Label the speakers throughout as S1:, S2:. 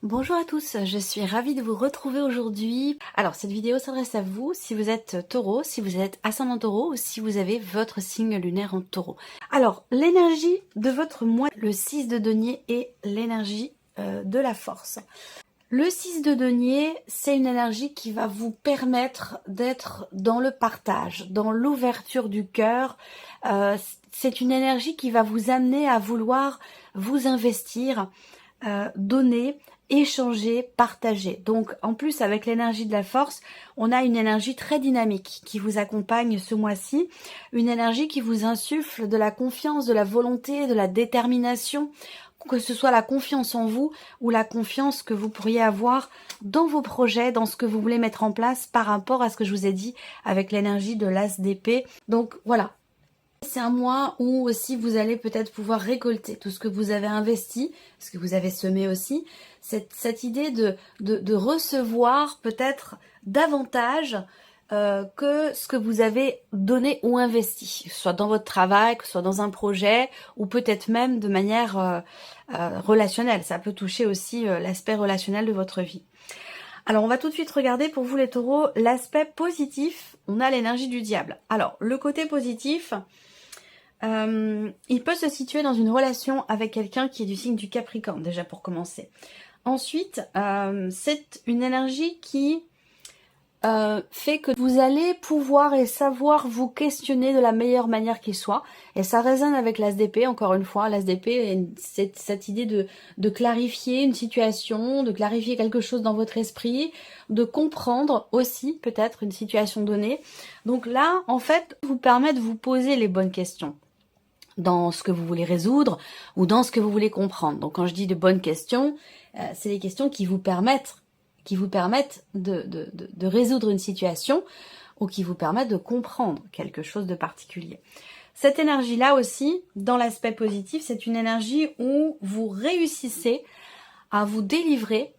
S1: Bonjour à tous, je suis ravie de vous retrouver aujourd'hui. Alors cette vidéo s'adresse à vous si vous êtes taureau, si vous êtes ascendant taureau ou si vous avez votre signe lunaire en taureau. Alors l'énergie de votre mois, le 6 de denier est l'énergie de la force. Le 6 de denier, c'est une énergie qui va vous permettre d'être dans le partage, dans l'ouverture du cœur. C'est une énergie qui va vous amener à vouloir vous investir, donner, échanger, partager. Donc en plus avec l'énergie de la force, on a une énergie très dynamique qui vous accompagne ce mois-ci, une énergie qui vous insuffle de la confiance, de la volonté, de la détermination, que ce soit la confiance en vous ou la confiance que vous pourriez avoir dans vos projets, dans ce que vous voulez mettre en place par rapport à ce que je vous ai dit avec l'énergie de l'as d'épée. Donc voilà. C'est un mois où aussi vous allez peut-être pouvoir récolter tout ce que vous avez investi, ce que vous avez semé aussi, cette idée de recevoir peut-être davantage que ce que vous avez donné ou investi, que ce soit dans votre travail, que ce soit dans un projet, ou peut-être même de manière relationnelle. Ça peut toucher aussi l'aspect relationnel de votre vie. Alors on va tout de suite regarder pour vous les taureaux l'aspect positif. On a l'énergie du diable. Alors le côté positif, il peut se situer dans une relation avec quelqu'un qui est du signe du Capricorne, déjà pour commencer. Ensuite, c'est une énergie qui fait que vous allez pouvoir et savoir vous questionner de la meilleure manière qui soit. Et ça résonne avec l'as d'épée, encore une fois. L'as d'épée, c'est cette idée de clarifier une situation, de clarifier quelque chose dans votre esprit, de comprendre aussi peut-être une situation donnée. Donc là, en fait, vous permet de vous poser les bonnes questions dans ce que vous voulez résoudre ou dans ce que vous voulez comprendre. Donc quand je dis de bonnes questions, c'est les questions qui vous permettent de résoudre une situation ou qui vous permettent de comprendre quelque chose de particulier. Cette énergie-là aussi, dans l'aspect positif, c'est une énergie où vous réussissez à vous délivrer,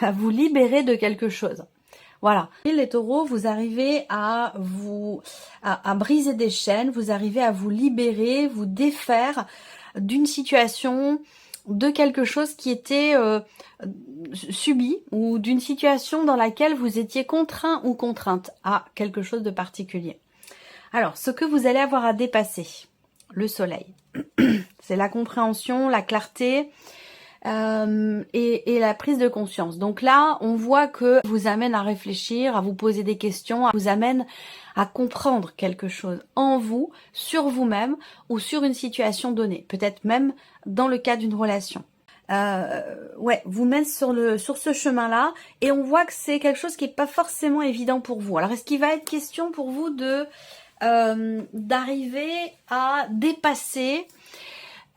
S1: à vous libérer de quelque chose. Voilà. Et les taureaux, vous arrivez à briser des chaînes, vous arrivez à vous libérer, vous défaire d'une situation, de quelque chose qui était subi ou d'une situation dans laquelle vous étiez contraint ou contrainte à quelque chose de particulier. Alors, ce que vous allez avoir à dépasser, le soleil, c'est la compréhension, la clarté, et la prise de conscience. Donc là, on voit que vous amène à réfléchir, à vous poser des questions, à vous amène à comprendre quelque chose en vous, sur vous-même ou sur une situation donnée, peut-être même dans le cas d'une relation. Vous mène sur ce chemin-là et on voit que c'est quelque chose qui est pas forcément évident pour vous. Alors, est-ce qu'il va être question pour vous de d'arriver à dépasser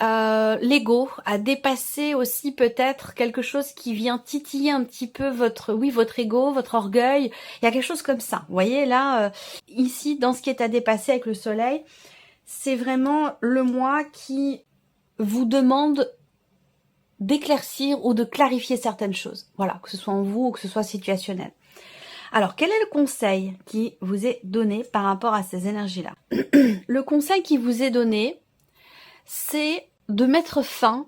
S1: l'ego, à dépasser aussi peut-être quelque chose qui vient titiller un petit peu votre ego, votre orgueil. Il y a quelque chose comme ça. Vous voyez là, ici, dans ce qui est à dépasser avec le soleil, c'est vraiment le moi qui vous demande d'éclaircir ou de clarifier certaines choses. Voilà, que ce soit en vous ou que ce soit situationnel. Alors, quel est le conseil qui vous est donné par rapport à ces énergies-là? Le conseil qui vous est donné, c'est de mettre fin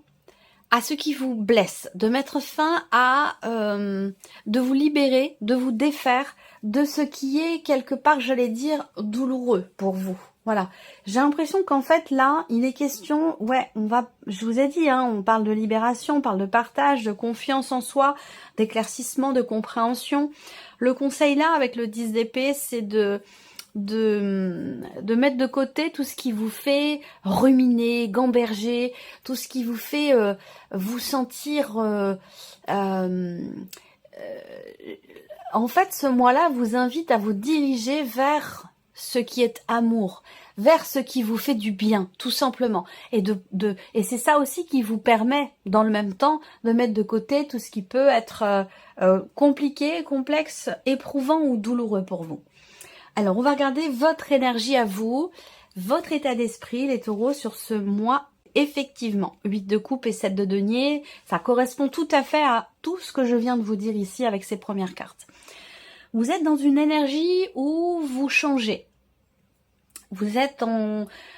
S1: à ce qui vous blesse, de mettre fin à, de vous libérer, de vous défaire de ce qui est quelque part, j'allais dire, douloureux pour vous. Voilà. J'ai l'impression qu'en fait là, il est question, je vous ai dit, on parle de libération, on parle de partage, de confiance en soi, d'éclaircissement, de compréhension. Le conseil là, avec le 10 d'épée, c'est de mettre de côté tout ce qui vous fait ruminer, gamberger, tout ce qui vous fait vous sentir en fait, ce mois-là vous invite à vous diriger vers ce qui est amour, vers ce qui vous fait du bien, tout simplement. Et et c'est ça aussi qui vous permet, dans le même temps, de mettre de côté tout ce qui peut être compliqué, complexe, éprouvant ou douloureux pour vous. Alors, on va regarder votre énergie à vous, votre état d'esprit, les taureaux, sur ce mois. Effectivement, 8 de coupe et 7 de denier, ça correspond tout à fait à tout ce que je viens de vous dire ici avec ces premières cartes. Vous êtes dans une énergie où vous changez. Vous êtes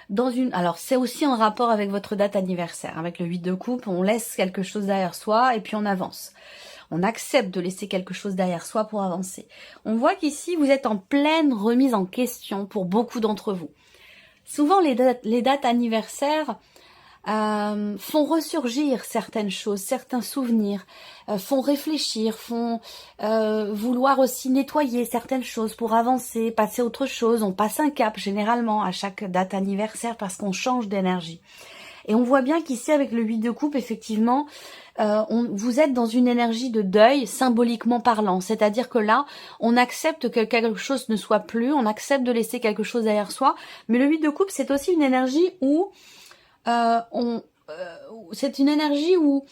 S1: dans une... Alors, c'est aussi en rapport avec votre date anniversaire. Avec le 8 de coupe, on laisse quelque chose derrière soi et puis on avance. on accepte de laisser quelque chose derrière soi pour avancer. On voit qu'ici, vous êtes en pleine remise en question pour beaucoup d'entre vous. Souvent, les dates anniversaires font ressurgir certaines choses, certains souvenirs, font réfléchir, font vouloir aussi nettoyer certaines choses pour avancer, passer à autre chose. On passe un cap généralement à chaque date anniversaire parce qu'on change d'énergie. Et on voit bien qu'ici avec le 8 de coupe, effectivement, vous êtes dans une énergie de deuil symboliquement parlant. C'est-à-dire que là, on accepte que quelque chose ne soit plus, on accepte de laisser quelque chose derrière soi. Mais le 8 de coupe, c'est aussi une énergie où c'est une énergie où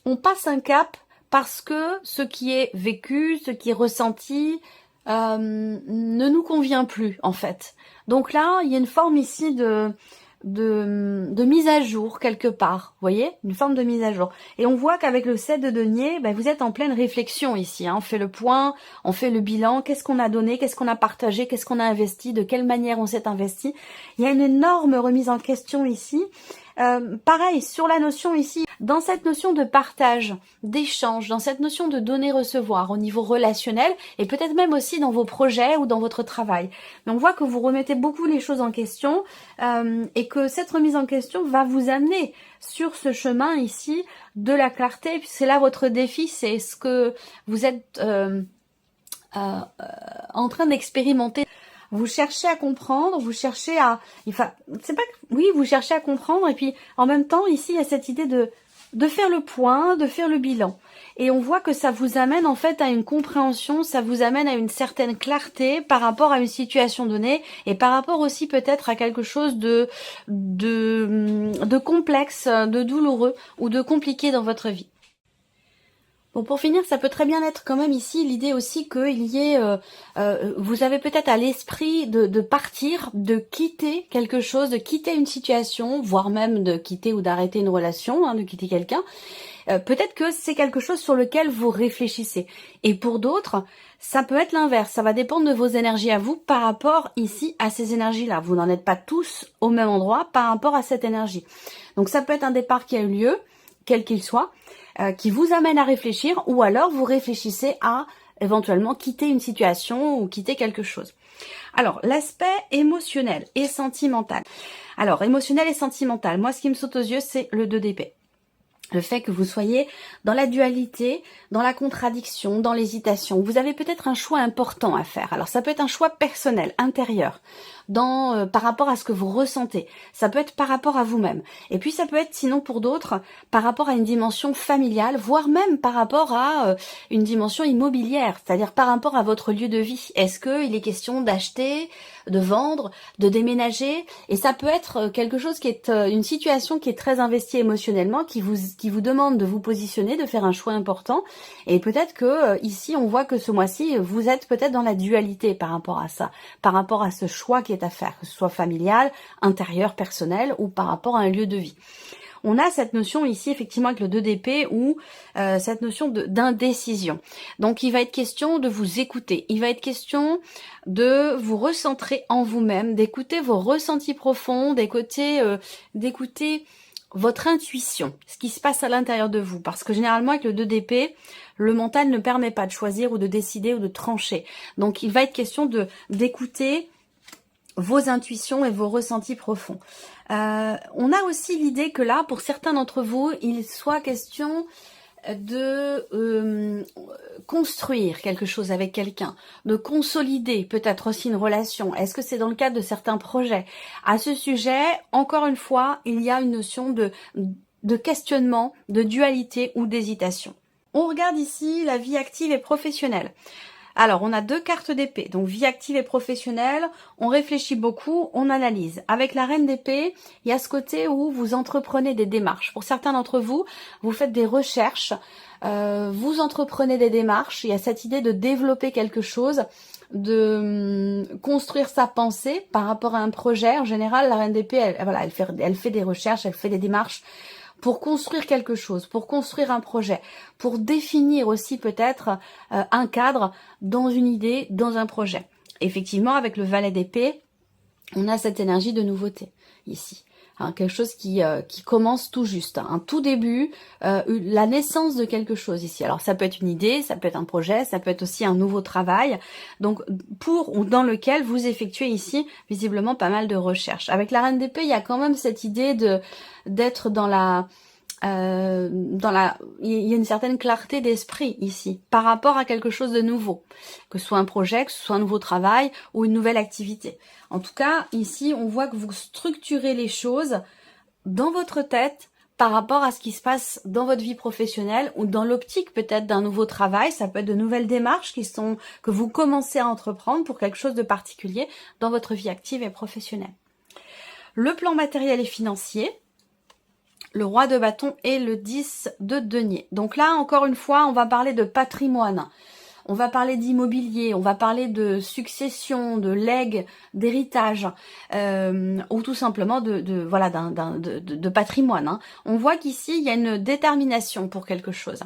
S1: on passe un cap parce que ce qui est vécu, ce qui est ressenti ne nous convient plus en fait. Donc là, il y a une forme ici de mise à jour quelque part, vous voyez, une forme de mise à jour. Et on voit qu'avec le 7 de denier, ben, vous êtes en pleine réflexion ici, hein. On fait le point, on fait le bilan, qu'est-ce qu'on a donné, qu'est-ce qu'on a partagé, qu'est-ce qu'on a investi, de quelle manière on s'est investi. Il y a une énorme remise en question ici. Pareil, sur la notion ici, dans cette notion de partage, d'échange, dans cette notion de donner-recevoir au niveau relationnel et peut-être même aussi dans vos projets ou dans votre travail. Mais on voit que vous remettez beaucoup les choses en question et que cette remise en question va vous amener sur ce chemin ici de la clarté. C'est là votre défi, c'est ce que vous êtes en train d'expérimenter. Vous cherchez à comprendre, vous cherchez à... Enfin, c'est pas que... Oui, vous cherchez à comprendre et puis en même temps, ici, il y a cette idée de faire le point, de faire le bilan. Et on voit que ça vous amène en fait à une compréhension, ça vous amène à une certaine clarté par rapport à une situation donnée et par rapport aussi peut-être à quelque chose de complexe, de douloureux ou de compliqué dans votre vie. Bon, pour finir, ça peut très bien être quand même ici l'idée aussi qu'il y ait, vous avez peut-être à l'esprit de partir, de quitter quelque chose, de quitter une situation, voire même de quitter ou d'arrêter une relation, hein, de quitter quelqu'un. Peut-être que c'est quelque chose sur lequel vous réfléchissez. Et pour d'autres, ça peut être l'inverse. Ça va dépendre de vos énergies à vous par rapport ici à ces énergies-là. Vous n'en êtes pas tous au même endroit par rapport à cette énergie. Donc ça peut être un départ qui a eu lieu, quel qu'il soit, qui vous amène à réfléchir, ou alors vous réfléchissez à éventuellement quitter une situation ou quitter quelque chose. Alors, l'aspect émotionnel et sentimental. Alors, émotionnel et sentimental, moi ce qui me saute aux yeux, c'est le 2 d'épée. Le fait que vous soyez dans la dualité, dans la contradiction, dans l'hésitation. Vous avez peut-être un choix important à faire. Alors ça peut être un choix personnel, intérieur, par rapport à ce que vous ressentez. Ça peut être par rapport à vous-même. Et puis ça peut être, sinon pour d'autres, par rapport à une dimension familiale, voire même par rapport à une dimension immobilière, c'est-à-dire par rapport à votre lieu de vie. Est-ce qu'il est question d'acheter, de vendre, de déménager? Et ça peut être quelque chose qui est une situation qui est très investie émotionnellement, qui vous demande de vous positionner, de faire un choix important. Et peut-être que ici, on voit que ce mois-ci, vous êtes peut-être dans la dualité par rapport à ça, par rapport à ce choix qui est à faire, que ce soit familial, intérieur, personnel ou par rapport à un lieu de vie. On a cette notion ici, effectivement, avec le 2 d'épée, ou cette notion d'indécision. Donc, il va être question de vous écouter. Il va être question de vous recentrer en vous-même, d'écouter vos ressentis profonds, d'écouter votre intuition, ce qui se passe à l'intérieur de vous. Parce que généralement, avec le 2 d'épée, le mental ne permet pas de choisir ou de décider ou de trancher. Donc, il va être question d'écouter vos intuitions et vos ressentis profonds. On a aussi l'idée que là, pour certains d'entre vous, il soit question de construire quelque chose avec quelqu'un, de consolider peut-être aussi une relation. Est-ce que c'est dans le cadre de certains projets? À ce sujet, encore une fois, il y a une notion de questionnement, de dualité ou d'hésitation. On regarde ici la vie active et professionnelle. Alors, on a 2 cartes d'épée, donc vie active et professionnelle, on réfléchit beaucoup, on analyse. Avec la reine d'épée, il y a ce côté où vous entreprenez des démarches. Pour certains d'entre vous, vous faites des recherches, vous entreprenez des démarches, il y a cette idée de développer quelque chose, de construire sa pensée par rapport à un projet. En général, la reine d'épée, elle fait des recherches, elle fait des démarches pour construire quelque chose, pour construire un projet, pour définir aussi peut-être un cadre dans une idée, dans un projet. Effectivement, avec le valet d'épée, on a cette énergie de nouveauté ici. hein, quelque chose qui commence tout juste, hein, un tout début, la naissance de quelque chose ici. Alors ça peut être une idée, ça peut être un projet, ça peut être aussi un nouveau travail, donc pour ou dans lequel vous effectuez ici visiblement pas mal de recherches. Avec la reine d'épée, il y a quand même cette idée d'être dans la... il y a une certaine clarté d'esprit ici par rapport à quelque chose de nouveau, que ce soit un projet, que ce soit un nouveau travail ou une nouvelle activité. En tout cas, ici, on voit que vous structurez les choses dans votre tête par rapport à ce qui se passe dans votre vie professionnelle ou dans l'optique peut-être d'un nouveau travail. Ça peut être de nouvelles démarches que vous commencez à entreprendre pour quelque chose de particulier dans votre vie active et professionnelle. Le plan matériel et financier, le roi de bâton et le 10 de denier. Donc là, encore une fois, on va parler de patrimoine, on va parler d'immobilier, on va parler de succession, de legs, d'héritage, ou tout simplement de patrimoine. Hein. On voit qu'ici, il y a une détermination pour quelque chose.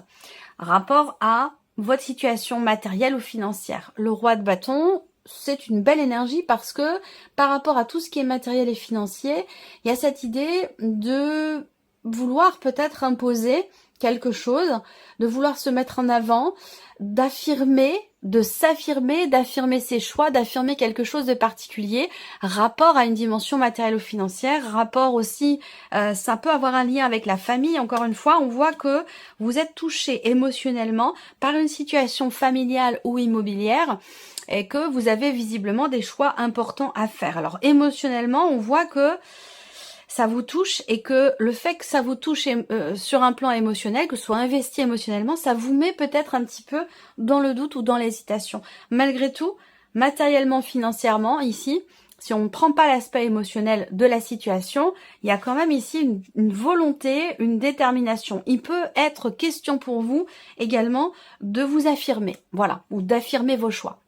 S1: Rapport à votre situation matérielle ou financière. Le roi de bâton, c'est une belle énergie parce que par rapport à tout ce qui est matériel et financier, il y a cette idée de vouloir peut-être imposer quelque chose, de vouloir se mettre en avant, d'affirmer, de s'affirmer, d'affirmer ses choix, d'affirmer quelque chose de particulier, rapport à une dimension matérielle ou financière, rapport aussi, ça peut avoir un lien avec la famille. Encore une fois, on voit que vous êtes touché émotionnellement par une situation familiale ou immobilière et que vous avez visiblement des choix importants à faire. Alors émotionnellement, on voit que ça vous touche et que le fait que ça vous touche sur un plan émotionnel, que ce soit investi émotionnellement, ça vous met peut-être un petit peu dans le doute ou dans l'hésitation. Malgré tout, matériellement, financièrement, ici, si on ne prend pas l'aspect émotionnel de la situation, il y a quand même ici une volonté, une détermination. Il peut être question pour vous également de vous affirmer, voilà, ou d'affirmer vos choix.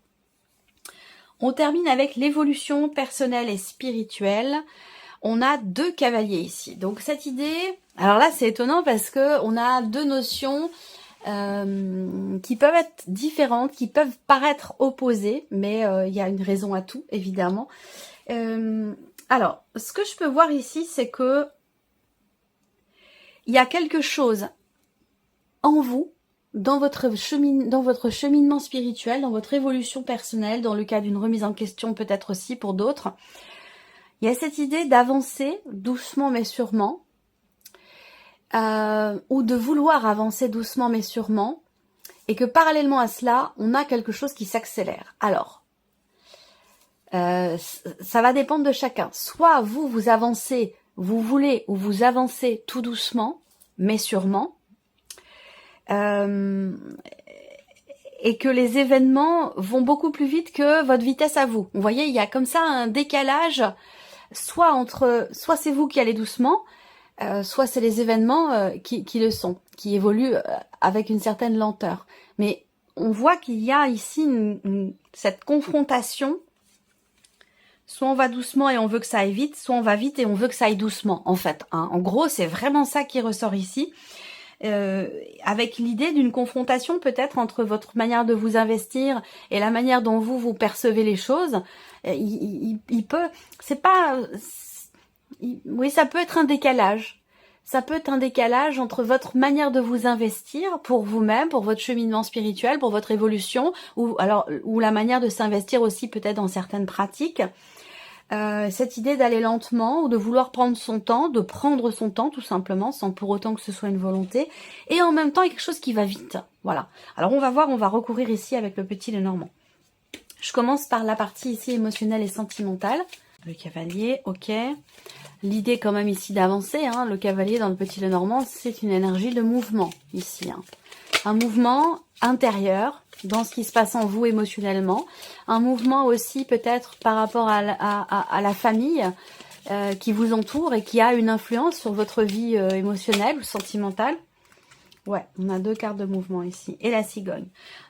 S1: On termine avec l'évolution personnelle et spirituelle. On a 2 cavaliers ici. Donc cette idée, alors là c'est étonnant parce que on a 2 notions qui peuvent être différentes, qui peuvent paraître opposées, mais il y a une raison à tout, évidemment. Alors, ce que je peux voir ici, c'est que il y a quelque chose en vous, dans votre cheminement spirituel, dans votre évolution personnelle, dans le cas d'une remise en question peut-être aussi pour d'autres. Il y a cette idée d'avancer doucement mais sûrement, ou de vouloir avancer doucement mais sûrement, et que parallèlement à cela, on a quelque chose qui s'accélère. Alors, ça va dépendre de chacun. Soit vous avancez, vous voulez, ou vous avancez tout doucement mais sûrement, et que les événements vont beaucoup plus vite que votre vitesse à vous. Vous voyez, il y a comme ça un décalage, soit c'est vous qui allez doucement, soit c'est les événements qui le sont, qui évoluent avec une certaine lenteur. Mais on voit qu'il y a ici cette confrontation. Soit on va doucement et on veut que ça aille vite, soit on va vite et on veut que ça aille doucement, en fait. Hein. En gros, c'est vraiment ça qui ressort ici. Avec l'idée d'une confrontation peut-être entre votre manière de vous investir et la manière dont vous percevez les choses. Il peut, c'est pas, oui, ça peut être un décalage. Ça peut être un décalage entre votre manière de vous investir pour vous-même, pour votre cheminement spirituel, pour votre évolution, ou la manière de s'investir aussi peut-être dans certaines pratiques. Cette idée d'aller lentement ou de vouloir prendre son temps, de prendre son temps tout simplement, sans pour autant que ce soit une volonté, et en même temps il y a quelque chose qui va vite. Voilà. Alors on va voir, on va recourir ici avec le petit Lenormand. Je commence par la partie ici émotionnelle et sentimentale. Le cavalier, ok. L'idée quand même ici d'avancer, hein, le cavalier dans le petit Lenormand, c'est une énergie de mouvement ici. Hein. Un mouvement intérieur dans ce qui se passe en vous émotionnellement. Un mouvement aussi peut-être par rapport à la famille qui vous entoure et qui a une influence sur votre vie émotionnelle ou sentimentale. Ouais, on a 2 cartes de mouvement ici. Et la cigogne.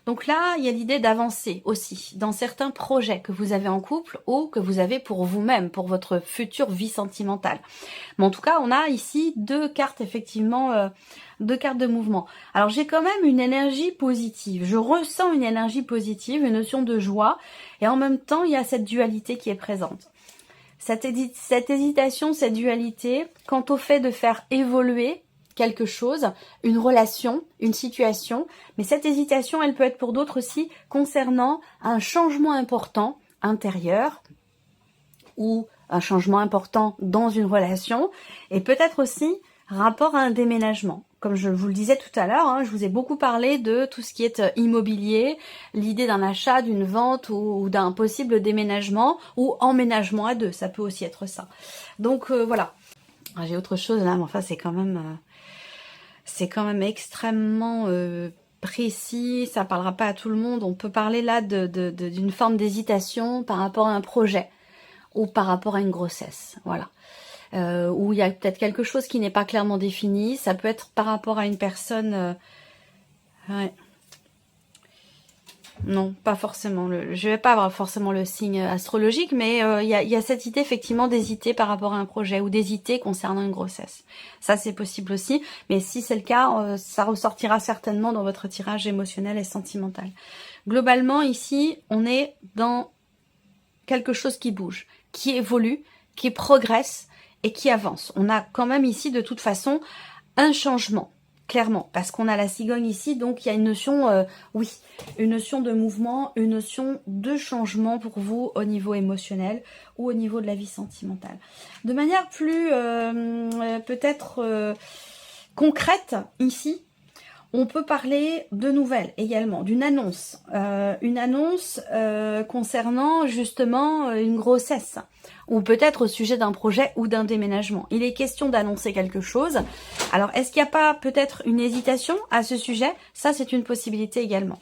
S1: Donc là, il y a l'idée d'avancer aussi dans certains projets que vous avez en couple ou que vous avez pour vous-même, pour votre future vie sentimentale. Mais en tout cas, on a ici 2 cartes, effectivement, 2 cartes de mouvement. Alors, j'ai quand même une énergie positive. Je ressens une énergie positive, une notion de joie. Et en même temps, il y a cette dualité qui est présente. Cette hésitation, cette dualité, quant au fait de faire évoluer quelque chose, une relation, une situation, mais cette hésitation, elle peut être pour d'autres aussi concernant un changement important intérieur ou un changement important dans une relation, et peut-être aussi rapport à un déménagement. Comme je vous le disais tout à l'heure, je vous ai beaucoup parlé de tout ce qui est immobilier, l'idée d'un achat, d'une vente ou d'un possible déménagement ou emménagement à deux, ça peut aussi être ça. Donc voilà. J'ai autre chose là, mais enfin c'est quand même extrêmement précis, ça parlera pas à tout le monde. On peut parler là d'une forme d'hésitation par rapport à un projet ou par rapport à une grossesse, voilà. Où il y a peut-être quelque chose qui n'est pas clairement défini. Ça peut être par rapport à une personne... ouais. Non, pas forcément. Je vais pas avoir forcément le signe astrologique, mais il y a cette idée effectivement d'hésiter par rapport à un projet ou d'hésiter concernant une grossesse. Ça, c'est possible aussi. Mais si c'est le cas, ça ressortira certainement dans votre tirage émotionnel et sentimental. Globalement, ici, on est dans quelque chose qui bouge, qui évolue, qui progresse, et qui avance. On a quand même ici de toute façon un changement, clairement, parce qu'on a la cigogne ici, donc il y a une notion, oui, une notion de mouvement, une notion de changement pour vous au niveau émotionnel ou au niveau de la vie sentimentale. De manière plus peut-être concrète ici, on peut parler de nouvelles également, d'une annonce. Une annonce concernant justement une grossesse. Ou peut-être au sujet d'un projet ou d'un déménagement. Il est question d'annoncer quelque chose. Alors, est-ce qu'il n'y a pas peut-être une hésitation à ce sujet? Ça, c'est une possibilité également.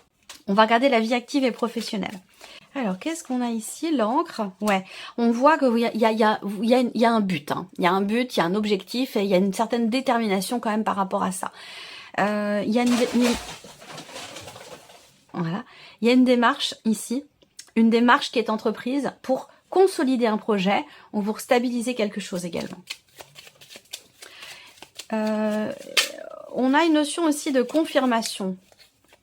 S1: On va regarder la vie active et professionnelle. Alors, qu'est-ce qu'on a ici? L'encre. Ouais, on voit qu'il y a un but. Il y a un but, il y a un objectif et il y a une certaine détermination quand même par rapport à ça. Il y a voilà. Il y a une démarche ici, une démarche qui est entreprise pour consolider un projet ou pour stabiliser quelque chose également. On a une notion aussi de confirmation.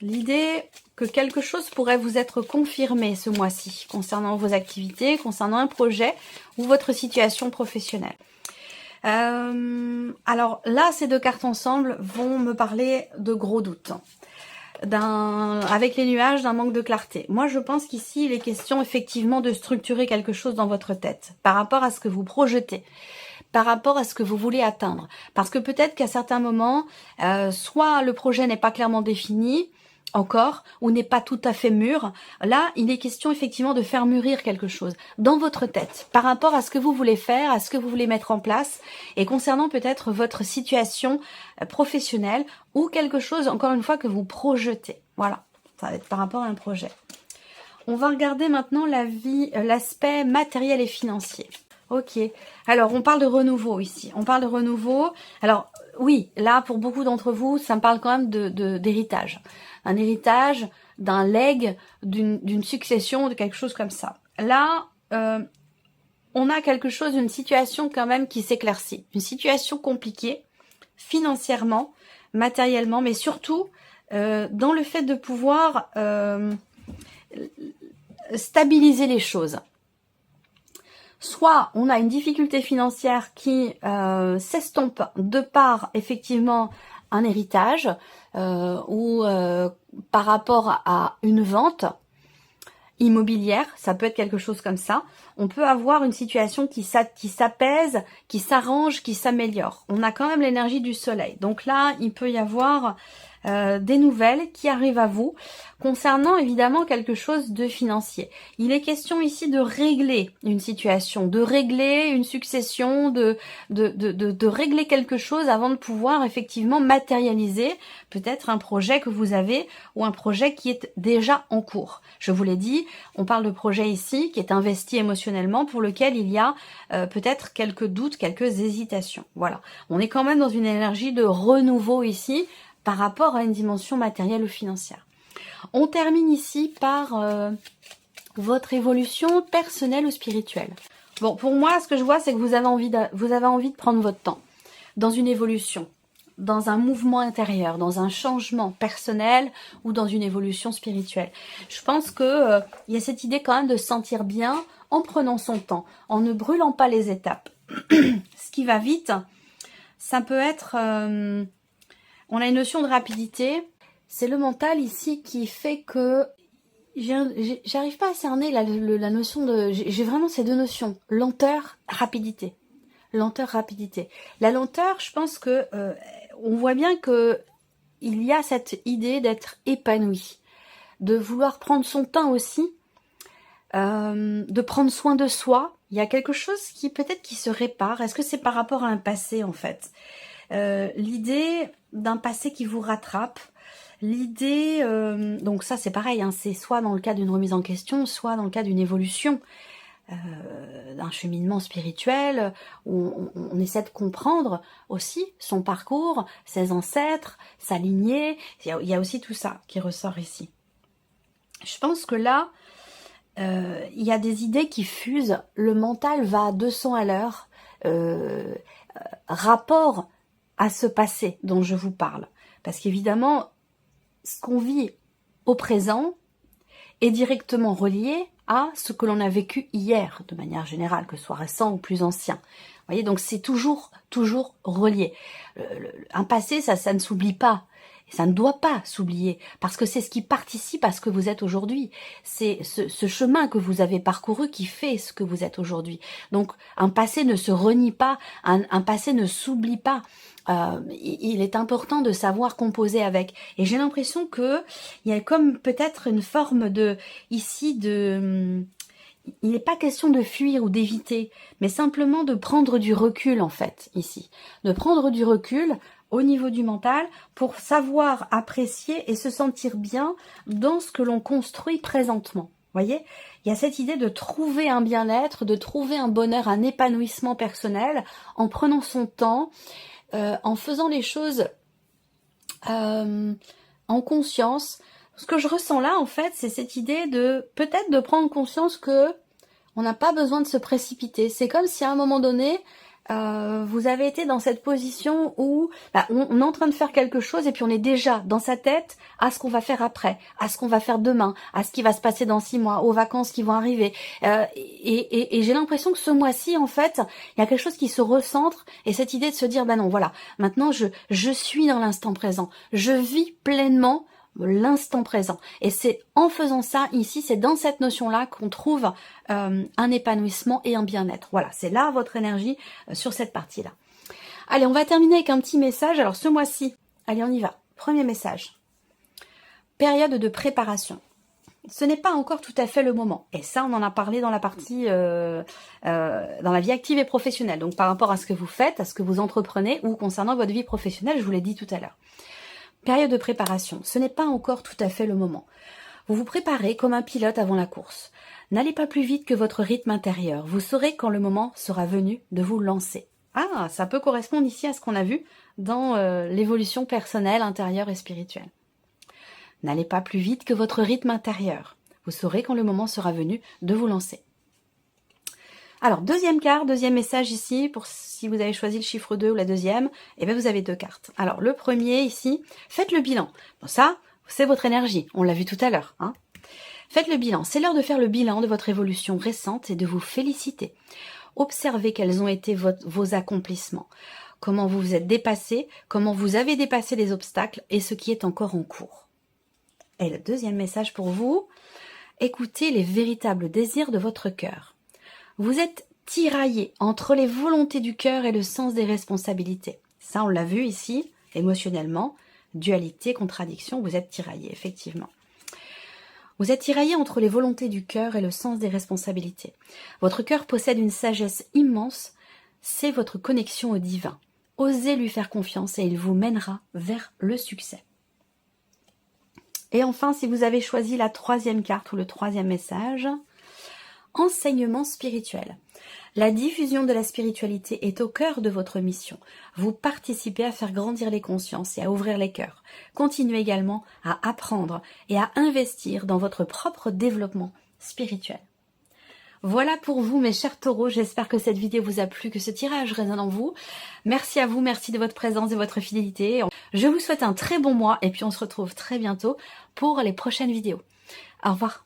S1: L'idée que quelque chose pourrait vous être confirmé ce mois-ci concernant vos activités, concernant un projet ou votre situation professionnelle. Alors là, ces deux cartes ensemble vont me parler de gros doutes. Avec les nuages, d'un manque de clarté. Moi, je pense qu'ici, il est question effectivement de structurer quelque chose dans votre tête, par rapport à ce que vous projetez, par rapport à ce que vous voulez atteindre. Parce que peut-être qu'à certains moments, soit le projet n'est pas clairement défini, encore, ou n'est pas tout à fait mûr. Là, il est question effectivement de faire mûrir quelque chose dans votre tête, par rapport à ce que vous voulez faire, à ce que vous voulez mettre en place, et concernant peut-être votre situation professionnelle, ou quelque chose, encore une fois, que vous projetez. Voilà, ça va être par rapport à un projet. On va regarder maintenant l'aspect matériel et financier. Ok, alors on parle de renouveau ici, on parle de renouveau. Alors oui, là pour beaucoup d'entre vous, ça me parle quand même d'héritage. Un héritage, d'un legs, d'une succession, de quelque chose comme ça. Là, on a quelque chose, une situation quand même qui s'éclaircit. Une situation compliquée, financièrement, matériellement, mais surtout dans le fait de pouvoir stabiliser les choses. Soit on a une difficulté financière qui s'estompe de par effectivement un héritage ou par rapport à une vente immobilière, ça peut être quelque chose comme ça. On peut avoir une situation qui s'apaise, qui s'arrange, qui s'améliore. On a quand même l'énergie du soleil. Donc là, il peut y avoir des nouvelles qui arrivent à vous concernant évidemment quelque chose de financier. Il est question ici de régler une situation, de régler une succession, de régler quelque chose avant de pouvoir effectivement matérialiser peut-être un projet que vous avez ou un projet qui est déjà en cours. Je vous l'ai dit, on parle de projet ici qui est investi émotionnellement, pour lequel il y a peut-être quelques doutes, quelques hésitations. Voilà, on est quand même dans une énergie de renouveau ici, par rapport à une dimension matérielle ou financière. On termine ici par votre évolution personnelle ou spirituelle. Bon, pour moi, ce que je vois, c'est que vous avez envie de prendre votre temps dans une évolution, dans un mouvement intérieur, dans un changement personnel ou dans une évolution spirituelle. Je pense que il y a cette idée quand même de se sentir bien en prenant son temps, en ne brûlant pas les étapes. Ce qui va vite, ça peut être... on a une notion de rapidité. C'est le mental ici qui fait que j'arrive pas à cerner la notion de... J'ai vraiment ces deux notions, lenteur, rapidité. Lenteur, rapidité. La lenteur, je pense que on voit bien que il y a cette idée d'être épanoui, de vouloir prendre son temps aussi, de prendre soin de soi. Il y a quelque chose qui peut-être qui se répare. Est-ce que c'est par rapport à un passé en fait? L'idée d'un passé qui vous rattrape, l'idée, donc ça c'est pareil, hein, c'est soit dans le cas d'une remise en question, soit dans le cas d'une évolution, d'un cheminement spirituel, où on essaie de comprendre aussi son parcours, ses ancêtres, sa lignée, il y a aussi tout ça qui ressort ici. Je pense que là, il y a des idées qui fusent, le mental va à 200 à l'heure, rapport à ce passé dont je vous parle. Parce qu'évidemment, ce qu'on vit au présent est directement relié à ce que l'on a vécu hier, de manière générale, que ce soit récent ou plus ancien. Vous voyez, donc c'est toujours relié. Un passé, ça ne s'oublie pas. Et ça ne doit pas s'oublier, parce que c'est ce qui participe à ce que vous êtes aujourd'hui. C'est ce chemin que vous avez parcouru qui fait ce que vous êtes aujourd'hui. Donc un passé ne se renie pas, un passé ne s'oublie pas. Il est important de savoir composer avec. Et j'ai l'impression que il y a comme peut-être une forme de ici de... Il n'est pas question de fuir ou d'éviter, mais simplement de prendre du recul en fait, ici. De prendre du recul au niveau du mental pour savoir apprécier et se sentir bien dans ce que l'on construit présentement. Voyez, il y a cette idée de trouver un bien-être, de trouver un bonheur, un épanouissement personnel en prenant son temps, en faisant les choses en conscience. Ce que je ressens là, en fait, c'est cette idée de peut-être de prendre conscience que on n'a pas besoin de se précipiter. C'est comme si à un moment donné, vous avez été dans cette position où on est en train de faire quelque chose et puis on est déjà dans sa tête à ce qu'on va faire après, à ce qu'on va faire demain, à ce qui va se passer dans 6 mois, aux vacances qui vont arriver. Et j'ai l'impression que ce mois-ci, en fait, il y a quelque chose qui se recentre et cette idée de se dire, non, voilà, maintenant je suis dans l'instant présent, je vis pleinement l'instant présent. Et c'est en faisant ça, ici, c'est dans cette notion-là qu'on trouve un épanouissement et un bien-être. Voilà, c'est là votre énergie sur cette partie-là. Allez, on va terminer avec un petit message. Alors, ce mois-ci, allez, on y va. Premier message. Période de préparation. Ce n'est pas encore tout à fait le moment. Et ça, on en a parlé dans la partie, dans la vie active et professionnelle. Donc, par rapport à ce que vous faites, à ce que vous entreprenez ou concernant votre vie professionnelle, je vous l'ai dit tout à l'heure. Période de préparation, ce n'est pas encore tout à fait le moment. Vous vous préparez comme un pilote avant la course. N'allez pas plus vite que votre rythme intérieur. Vous saurez quand le moment sera venu de vous lancer. Ah, ça peut correspondre ici à ce qu'on a vu dans l'évolution personnelle, intérieure et spirituelle. N'allez pas plus vite que votre rythme intérieur. Vous saurez quand le moment sera venu de vous lancer. Alors, deuxième carte, deuxième message ici, pour si vous avez choisi le chiffre 2 ou la deuxième, eh bien vous avez deux cartes. Alors, le premier ici, faites le bilan. Bon, ça, c'est votre énergie, on l'a vu tout à l'heure. Hein. Faites le bilan, c'est l'heure de faire le bilan de votre évolution récente et de vous féliciter. Observez quels ont été vos accomplissements, comment vous vous êtes dépassé, comment vous avez dépassé les obstacles et ce qui est encore en cours. Et le deuxième message pour vous, écoutez les véritables désirs de votre cœur. Vous êtes tiraillé entre les volontés du cœur et le sens des responsabilités. Ça, on l'a vu ici, émotionnellement, dualité, contradiction, vous êtes tiraillé, effectivement. Vous êtes tiraillé entre les volontés du cœur et le sens des responsabilités. Votre cœur possède une sagesse immense, c'est votre connexion au divin. Osez lui faire confiance et il vous mènera vers le succès. Et enfin, si vous avez choisi la troisième carte ou le troisième message, enseignement spirituel. La diffusion de la spiritualité est au cœur de votre mission. Vous participez à faire grandir les consciences et à ouvrir les cœurs. Continuez également à apprendre et à investir dans votre propre développement spirituel. Voilà pour vous mes chers taureaux, j'espère que cette vidéo vous a plu, que ce tirage résonne en vous. Merci à vous, merci de votre présence et de votre fidélité. Je vous souhaite un très bon mois et puis on se retrouve très bientôt pour les prochaines vidéos. Au revoir.